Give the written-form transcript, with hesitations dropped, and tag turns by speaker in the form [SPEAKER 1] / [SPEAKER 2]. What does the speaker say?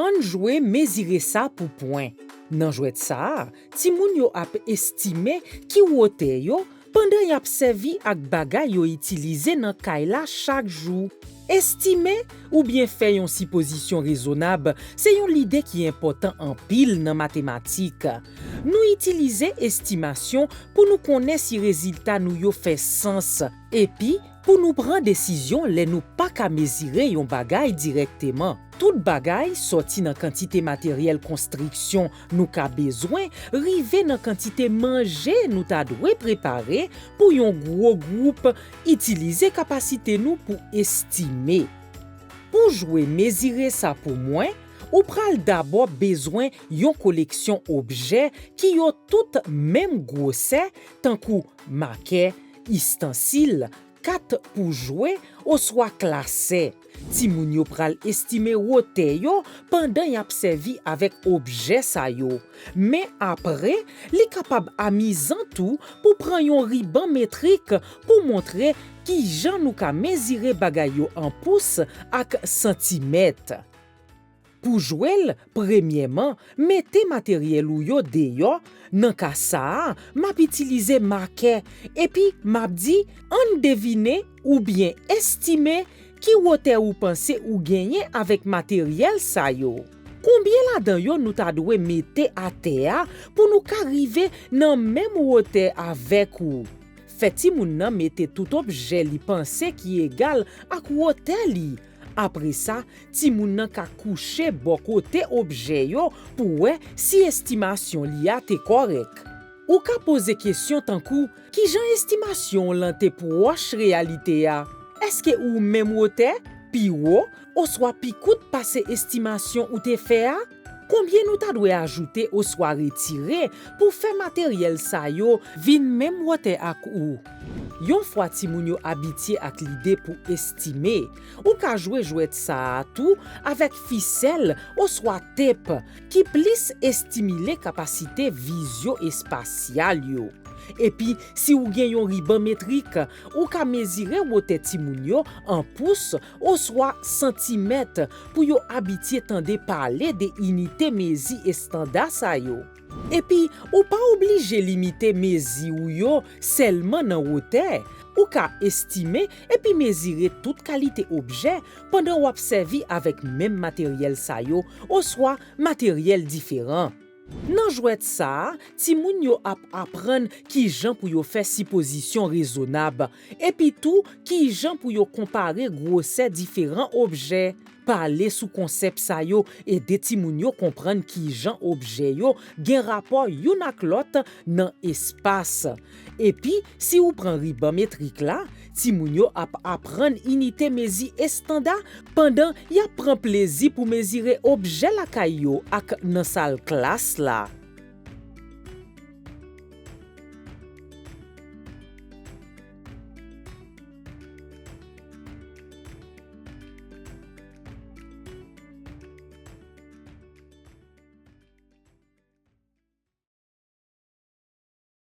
[SPEAKER 1] On jouer mesurer ça pour point. Nan jouet ça, ti moun yo ap estime ki wote yo pendant y ap servi ak bagay yo itilize nan kay la chaque jour. Estime ou bien faire yon supposition raisonnable, c'est yon l'idée qui est important en pile dans mathématiques. Nous utiliser estimation pour nous connaître si résultat nous yo fait sens et puis pour nous prendre décision les nous pas qu'à mesurer yon bagay directement. Tout bagay sorti dans quantité matérielle construction nous ka besoin, rive dans quantité manger nous ta dwe préparer pour yon gros groupe utiliser capacité nous pour estimer. Pour jouer mesurer ça pour moi, ou pral d'abord besoin yon collection objet qui yo tout même grosseur tant kou marqueur, ustensile, carte pour jouer ou soit classé. Ti moun yo pral estime wote yo pendant y ap servi avec objet sa yo. Mais après, li capable amizan tout pour prendre yon ruban métrique pour montrer ki jan nou ka mesurer bagay yo en pouces ak centimètres. Pour jouer, premièrement, mettez matériel ou yo deyo, nan ka sa, map utiliser marqueur et puis map di, on devine ou bien estimer ki wote ou pense ou gagner avec matériel sa yo. Combien là-dedans yo nou ta dwe mette à terre pour nous arriver nan même wote avec ou? Fait ti moun nan mette tout objet li pense qui égal ak wote li. Après ça, ti moun nan ka coucher bon côté objet yo pour ouais si estimation li a te correct. Ou ka pose question tant kou, ki jan estimation lan te proche réalité a? Est-ce que ou même wote, pi ou soit pi koute passe estimation ou te fait a? Combien nous ta dwe ajouter ou soit retirer pour faire matériel sa yo vin même wote ak ou? Yon fois ti moun yo habitué ak l'idée pour estimer, ou ka jouet ça tout avec ficelle ou soit tape qui plus estimuler capacité visio-spatiale yo. Et puis si ou gen yon ruban métrique, ou ka mesurer wote ti moun yo en pouces ou soit centimètres pour yo habitué tande parler de unité mezi et standard sa yo. Et puis, ou pas obligé limiter mezi ou yo seulement dans hauteur, ou ka estimer et puis mesurer toute qualité objet pendant ou observer avec même matériel sa yo ou soit matériel différent. Nan jouet ça, ti moun yo ap apprendre ki jan pou yo faire supposition raisonnable et puis tout ki jan pou yo comparer grosseur différents objets. Parler sous concept sa yo et de ti moun yo comprendre ki jan objet yo gen rapport yon ak lot nan espace. Et puis si ou prend ruban métrique là, ti moun yo ap apprendre unité mezi et standard pendant y a prend plaisir pour mesurer objet la kay yo ak nan salle classe là.